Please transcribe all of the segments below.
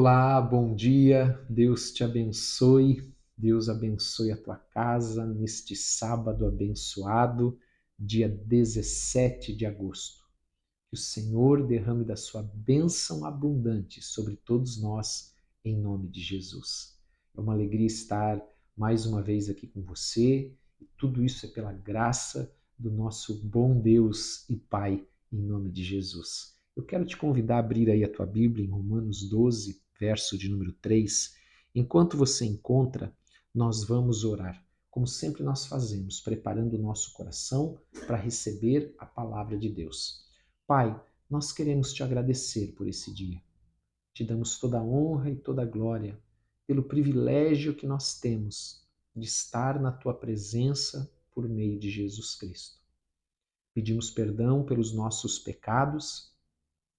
Olá, bom dia, Deus te abençoe, Deus abençoe a tua casa neste sábado abençoado, dia 17 de agosto. Que o Senhor derrame da sua bênção abundante sobre todos nós, em nome de Jesus. É uma alegria estar mais uma vez aqui com você, e tudo isso é pela graça do nosso bom Deus e Pai, em nome de Jesus. Eu quero te convidar a abrir aí a tua Bíblia em Romanos 12, verso de número 3. Enquanto você encontra, nós vamos orar, como sempre nós fazemos, preparando o nosso coração para receber a palavra de Deus. Pai, nós queremos te agradecer por esse dia. Te damos toda a honra e toda a glória pelo privilégio que nós temos de estar na tua presença por meio de Jesus Cristo. Pedimos perdão pelos nossos pecados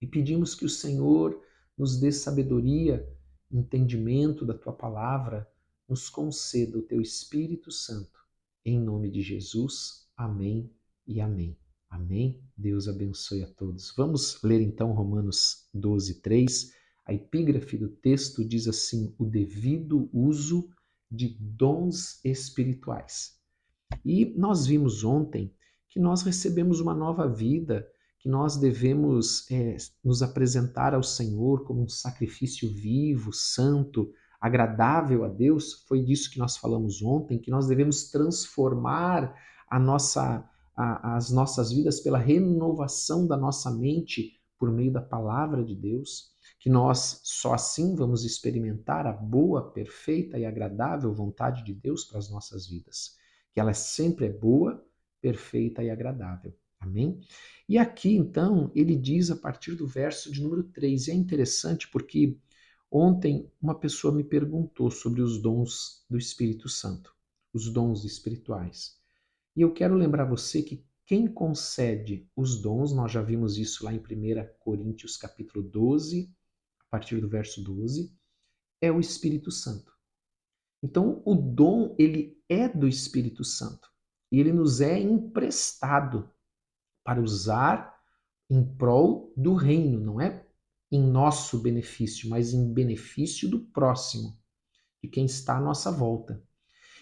e pedimos que o Senhor nos dê sabedoria, entendimento da tua palavra, nos conceda o teu Espírito Santo. Em nome de Jesus, amém e amém. Amém? Deus abençoe a todos. Vamos ler então Romanos 12, 3. A epígrafe do texto diz assim: o devido uso de dons espirituais. E nós vimos ontem que nós recebemos uma nova vida, que nós devemos nos apresentar ao Senhor como um sacrifício vivo, santo, agradável a Deus. Foi disso que nós falamos ontem, que nós devemos transformar as nossas vidas pela renovação da nossa mente por meio da palavra de Deus, que nós só assim vamos experimentar a boa, perfeita e agradável vontade de Deus para as nossas vidas, que ela sempre é boa, perfeita e agradável. Amém? E aqui, então, ele diz a partir do verso de número 3, e é interessante porque ontem uma pessoa me perguntou sobre os dons do Espírito Santo, os dons espirituais. E eu quero lembrar você que quem concede os dons, nós já vimos isso lá em 1 Coríntios capítulo 12, a partir do verso 12, é o Espírito Santo. Então, o dom, ele é do Espírito Santo. E ele nos é emprestado para usar em prol do reino, não é em nosso benefício, mas em benefício do próximo, de quem está à nossa volta.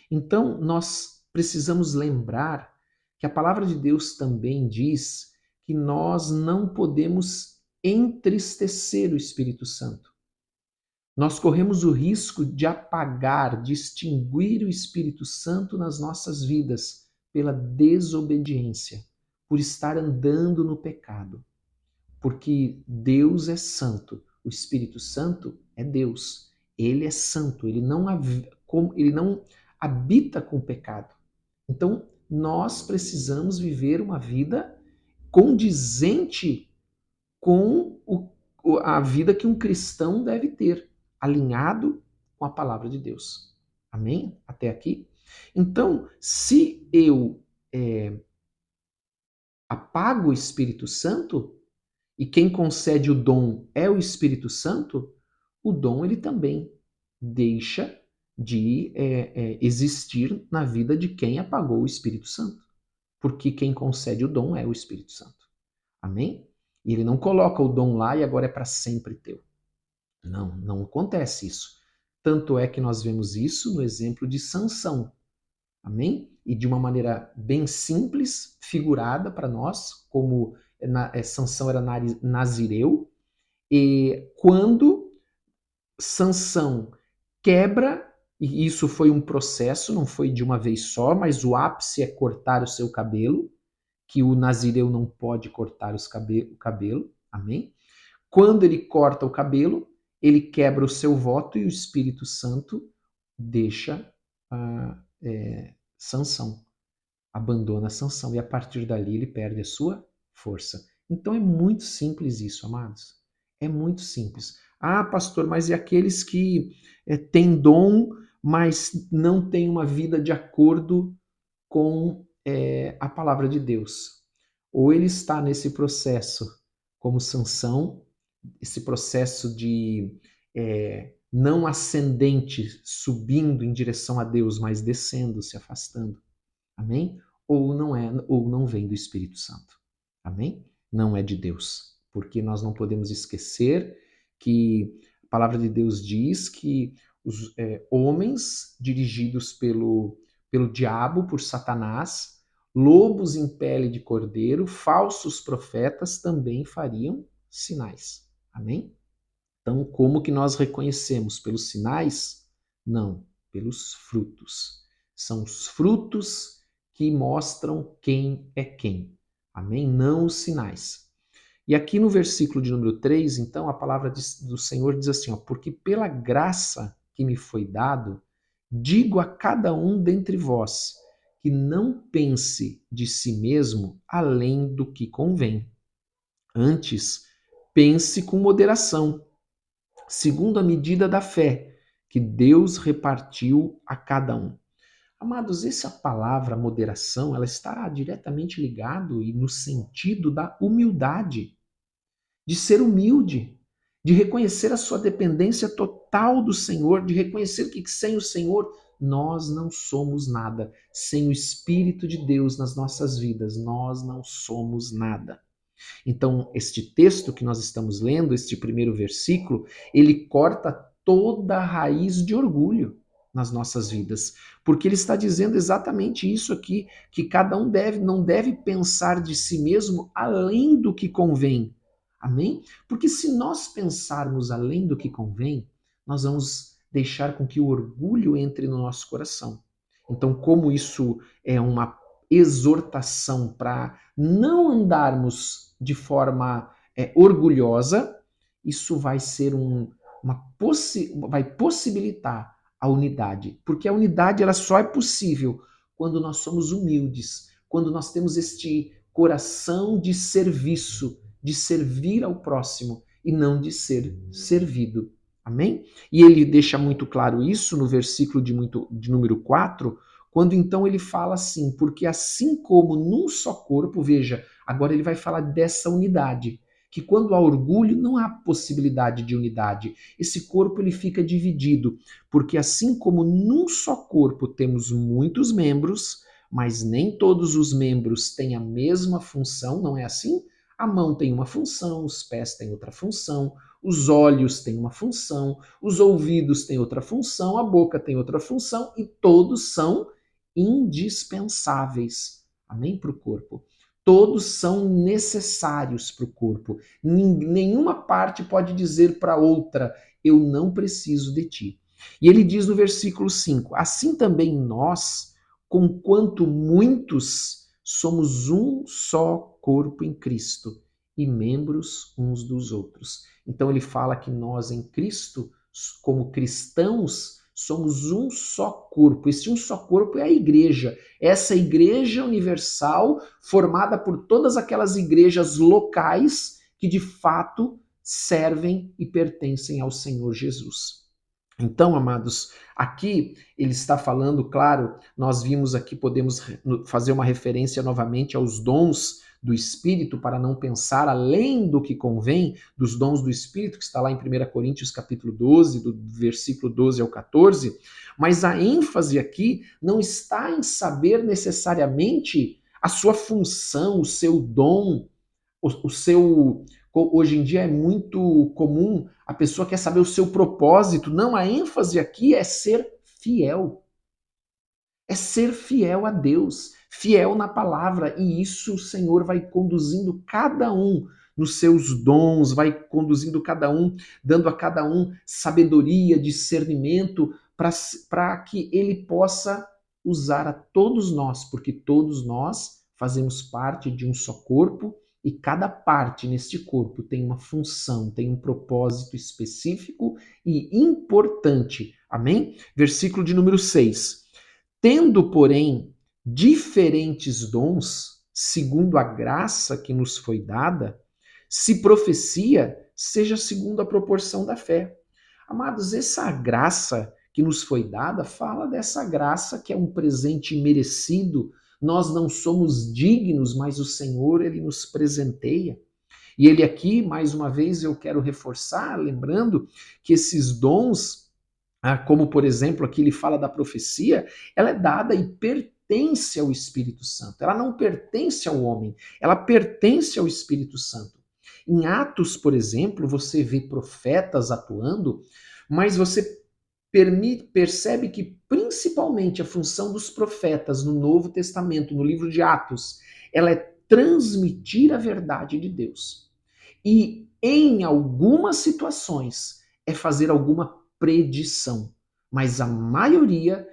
Então, nós precisamos lembrar que a palavra de Deus também diz que nós não podemos entristecer o Espírito Santo. Nós corremos o risco de apagar, de extinguir o Espírito Santo nas nossas vidas pela desobediência, por estar andando no pecado. Porque Deus é santo, o Espírito Santo é Deus. Ele é santo, ele não habita com o pecado. Então, nós precisamos viver uma vida condizente com a vida que um cristão deve ter, alinhado com a palavra de Deus. Amém? Até aqui? Então, se eu apago o Espírito Santo, e quem concede o dom é o Espírito Santo, o dom ele também deixa de existir na vida de quem apagou o Espírito Santo. Porque quem concede o dom é o Espírito Santo. Amém? E ele não coloca o dom lá e agora é para sempre teu. Não, não acontece isso. Tanto é que nós vemos isso no exemplo de Sansão. Amém? E de uma maneira bem simples, figurada para nós, como Sansão era nazireu, e quando Sansão quebra, e isso foi um processo, não foi de uma vez só, mas o ápice é cortar o seu cabelo, que o nazireu não pode cortar o cabelo, amém? Quando ele corta o cabelo, ele quebra o seu voto e o Espírito Santo deixa Sansão, abandona Sansão, e a partir dali ele perde a sua força. Então é muito simples isso, amados. É muito simples. Ah, pastor, mas e aqueles que têm dom, mas não têm uma vida de acordo com a palavra de Deus? Ou ele está nesse processo como Sansão, esse processo de não ascendente, subindo em direção a Deus, mas descendo, se afastando. Amém? Ou não vem do Espírito Santo. Amém? Não é de Deus. Porque nós não podemos esquecer que a palavra de Deus diz que os homens dirigidos pelo diabo, por Satanás, lobos em pele de cordeiro, falsos profetas também fariam sinais. Amém? Então, como que nós reconhecemos? Pelos sinais? Não, pelos frutos. São os frutos que mostram quem é quem. Amém? Não os sinais. E aqui no versículo de número 3, então, a palavra do Senhor diz assim, ó, porque pela graça que me foi dado, digo a cada um dentre vós, que não pense de si mesmo além do que convém. Antes, pense com moderação, segundo a medida da fé que Deus repartiu a cada um. Amados, essa palavra moderação, ela está diretamente ligado e no sentido da humildade, de ser humilde, de reconhecer a sua dependência total do Senhor, de reconhecer que sem o Senhor nós não somos nada. Sem o Espírito de Deus nas nossas vidas, nós não somos nada. Então, este texto que nós estamos lendo, este primeiro versículo, ele corta toda a raiz de orgulho nas nossas vidas, porque ele está dizendo exatamente isso aqui, que cada um não deve pensar de si mesmo além do que convém. Amém? Porque se nós pensarmos além do que convém, nós vamos deixar com que o orgulho entre no nosso coração. Então, como isso é uma exortação para não andarmos de forma orgulhosa, isso vai ser vai possibilitar a unidade, porque a unidade ela só é possível quando nós somos humildes, quando nós temos este coração de serviço, de servir ao próximo e não de ser servido. Amém? E ele deixa muito claro isso no versículo de número 4, quando então ele fala assim, porque assim como num só corpo, veja, agora ele vai falar dessa unidade, que quando há orgulho não há possibilidade de unidade. Esse corpo ele fica dividido, porque assim como num só corpo temos muitos membros, mas nem todos os membros têm a mesma função, não é assim? A mão tem uma função, os pés têm outra função, os olhos têm uma função, os ouvidos têm outra função, a boca tem outra função e todos são indispensáveis. Amém? Para o corpo. Todos são necessários para o corpo. Nenhuma parte pode dizer para outra, eu não preciso de ti. E ele diz no versículo 5, assim também nós, conquanto muitos, somos um só corpo em Cristo e membros uns dos outros. Então ele fala que nós em Cristo, como cristãos, somos um só corpo. Esse um só corpo é a igreja. Essa igreja universal formada por todas aquelas igrejas locais que de fato servem e pertencem ao Senhor Jesus. Então, amados, aqui ele está falando, claro, nós vimos aqui, podemos fazer uma referência novamente aos dons do Espírito para não pensar além do que convém, dos dons do Espírito, que está lá em 1 Coríntios capítulo 12, do versículo 12 ao 14, mas a ênfase aqui não está em saber necessariamente a sua função, o seu dom, o seu... Hoje em dia é muito comum, a pessoa quer saber o seu propósito. Não, a ênfase aqui é ser fiel. É ser fiel a Deus, fiel na palavra. E isso o Senhor vai conduzindo cada um nos seus dons, vai conduzindo cada um, dando a cada um sabedoria, discernimento, para que ele possa usar a todos nós, porque todos nós fazemos parte de um só corpo e cada parte neste corpo tem uma função, tem um propósito específico e importante. Amém? Versículo de número 6. Tendo, porém, diferentes dons, segundo a graça que nos foi dada, se profecia, seja segundo a proporção da fé. Amados, essa graça que nos foi dada fala dessa graça que é um presente imerecido. Nós não somos dignos, mas o Senhor, ele nos presenteia. E ele aqui, mais uma vez, eu quero reforçar, lembrando que esses dons, como por exemplo aqui ele fala da profecia, ela é dada e pertence ao Espírito Santo. Ela não pertence ao homem, ela pertence ao Espírito Santo. Em Atos, por exemplo, você vê profetas atuando, mas você percebe que principalmente a função dos profetas no Novo Testamento, no livro de Atos, ela é transmitir a verdade de Deus. E em algumas situações é fazer alguma predição, mas a maioria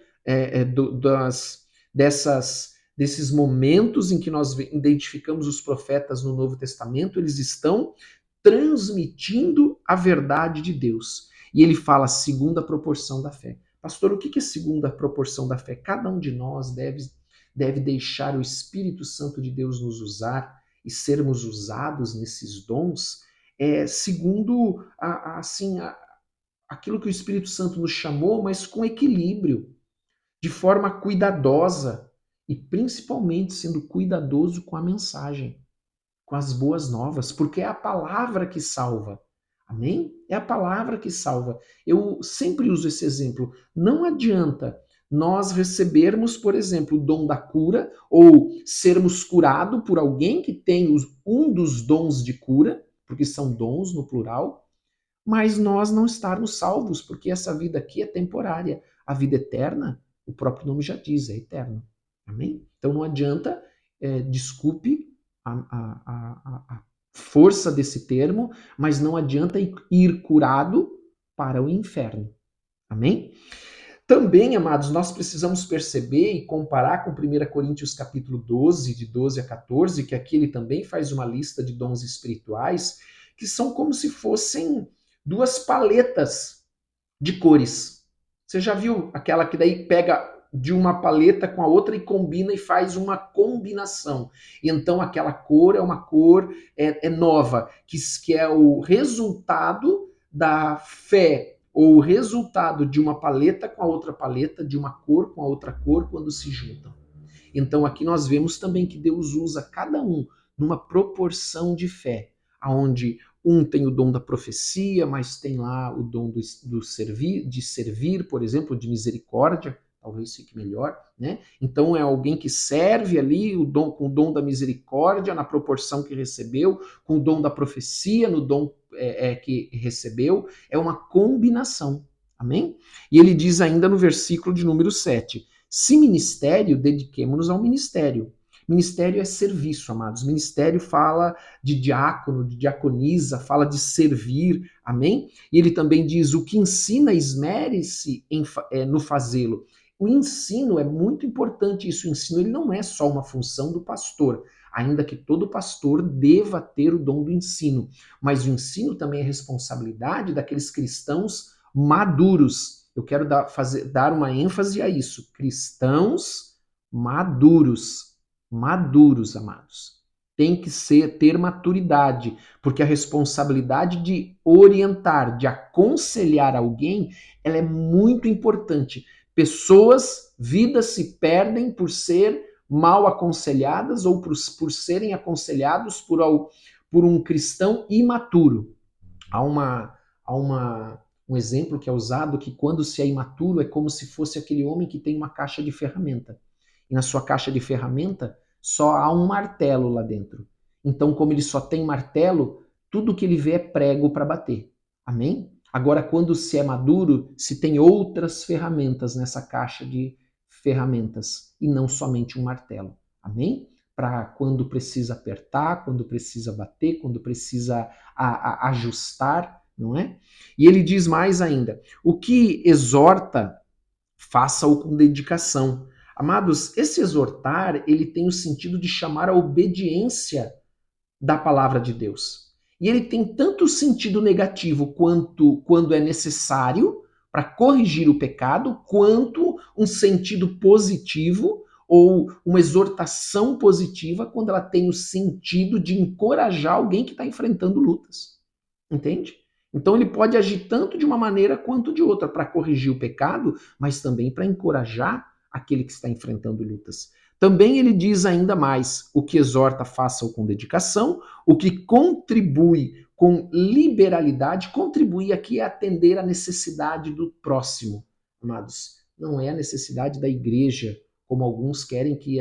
desses momentos em que nós identificamos os profetas no Novo Testamento, eles estão transmitindo a verdade de Deus. E ele fala segunda proporção da fé. Pastor, o que é segunda proporção da fé? Cada um de nós deve deixar o Espírito Santo de Deus nos usar e sermos usados nesses dons segundo aquilo que o Espírito Santo nos chamou, mas com equilíbrio, de forma cuidadosa e principalmente sendo cuidadoso com a mensagem, com as boas novas, porque é a palavra que salva. Amém? É a palavra que salva. Eu sempre uso esse exemplo. Não adianta nós recebermos, por exemplo, o dom da cura ou sermos curados por alguém que tem um dos dons de cura, porque são dons no plural, mas nós não estarmos salvos, porque essa vida aqui é temporária. A vida eterna, o próprio nome já diz, é eterno. Amém? Então não adianta, desculpe a força desse termo, mas não adianta ir curado para o inferno. Amém? Também, amados, nós precisamos perceber e comparar com 1 Coríntios capítulo 12, de 12 a 14, que aqui ele também faz uma lista de dons espirituais, que são como se fossem duas paletas de cores. Você já viu aquela que daí pega de uma paleta com a outra e combina e faz uma combinação. E então aquela cor é uma cor nova, que é o resultado da fé, ou o resultado de uma paleta com a outra paleta, de uma cor com a outra cor, quando se juntam. Então aqui nós vemos também que Deus usa cada um numa proporção de fé, aonde um tem o dom da profecia, mas tem lá o dom de servir, por exemplo, de misericórdia, talvez fique melhor, né? Então é alguém que serve ali com o dom da misericórdia na proporção que recebeu, com o dom da profecia no dom que recebeu, é uma combinação, amém? E ele diz ainda no versículo de número 7, se ministério, dediquemo-nos ao ministério. Ministério é serviço, amados. Ministério fala de diácono, de diaconisa, fala de servir, amém? E ele também diz, o que ensina, esmere-se no fazê-lo. O ensino é muito importante, isso. O ensino ele não é só uma função do pastor, ainda que todo pastor deva ter o dom do ensino. Mas o ensino também é responsabilidade daqueles cristãos maduros. Eu quero dar uma ênfase a isso. Cristãos maduros. Maduros, amados. Tem que ter maturidade, porque a responsabilidade de orientar, de aconselhar alguém, ela é muito importante. Pessoas, vidas se perdem por ser mal aconselhadas ou por serem aconselhados por um cristão imaturo. Há um exemplo que é usado que quando se é imaturo é como se fosse aquele homem que tem uma caixa de ferramenta. E na sua caixa de ferramenta só há um martelo lá dentro. Então, como ele só tem martelo, tudo que ele vê é prego para bater. Amém? Agora, quando se é maduro, se tem outras ferramentas nessa caixa de ferramentas e não somente um martelo. Amém? Para quando precisa apertar, quando precisa bater, quando precisa ajustar, não é? E ele diz mais ainda: o que exorta, faça-o com dedicação. Amados, esse exortar, ele tem o sentido de chamar a obediência da palavra de Deus. E ele tem tanto sentido negativo quanto quando é necessário para corrigir o pecado, quanto um sentido positivo ou uma exortação positiva quando ela tem o sentido de encorajar alguém que está enfrentando lutas. Entende? Então ele pode agir tanto de uma maneira quanto de outra para corrigir o pecado, mas também para encorajar aquele que está enfrentando lutas. Também ele diz ainda mais: o que exorta, faça-o com dedicação, o que contribui com liberalidade, contribuir aqui é atender à necessidade do próximo, amados. Não é a necessidade da igreja, como alguns querem que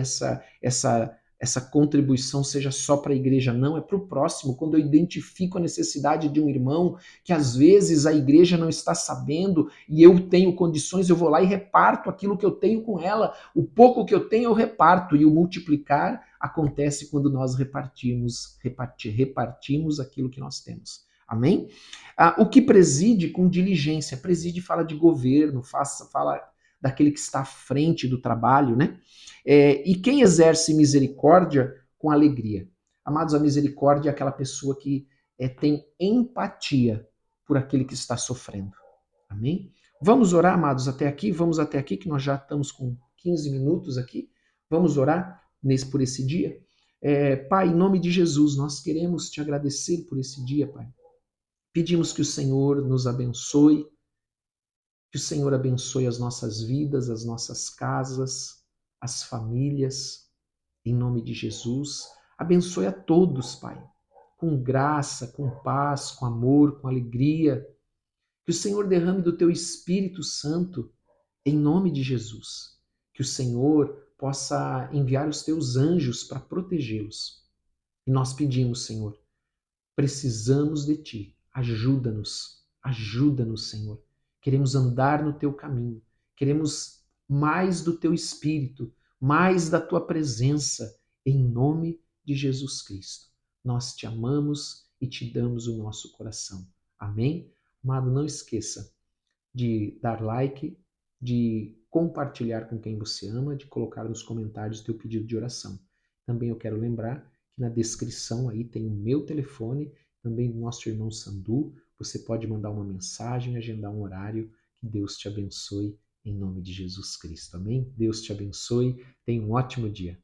essa contribuição seja só para a igreja, não, é para o próximo. Quando eu identifico a necessidade de um irmão, que às vezes a igreja não está sabendo e eu tenho condições, eu vou lá e reparto aquilo que eu tenho com ela. O pouco que eu tenho eu reparto, e o multiplicar acontece quando nós repartimos aquilo que nós temos. Amém? O que preside com diligência? Preside fala de governo, fala daquele que está à frente do trabalho, né? E quem exerce misericórdia com alegria? Amados, a misericórdia é aquela pessoa que tem empatia por aquele que está sofrendo. Amém? Vamos orar, amados, até aqui? Vamos até aqui, que nós já estamos com 15 minutos aqui. Vamos orar por esse dia? Pai, em nome de Jesus, nós queremos te agradecer por esse dia, Pai. Pedimos que o Senhor nos abençoe, que o Senhor abençoe as nossas vidas, as nossas casas, as famílias, em nome de Jesus. Abençoe a todos, Pai, com graça, com paz, com amor, com alegria. Que o Senhor derrame do teu Espírito Santo, em nome de Jesus. Que o Senhor possa enviar os teus anjos para protegê-los. E nós pedimos, Senhor, precisamos de ti. Ajuda-nos, ajuda-nos, Senhor. Queremos andar no teu caminho. Queremos mais do teu Espírito, mais da tua presença, em nome de Jesus Cristo. Nós te amamos e te damos o nosso coração. Amém? Amado, não esqueça de dar like, de compartilhar com quem você ama, de colocar nos comentários o teu pedido de oração. Também eu quero lembrar que na descrição aí tem o meu telefone, também do nosso irmão Sandu. Você pode mandar uma mensagem, agendar um horário. Que Deus te abençoe em nome de Jesus Cristo. Amém? Deus te abençoe. Tenha um ótimo dia.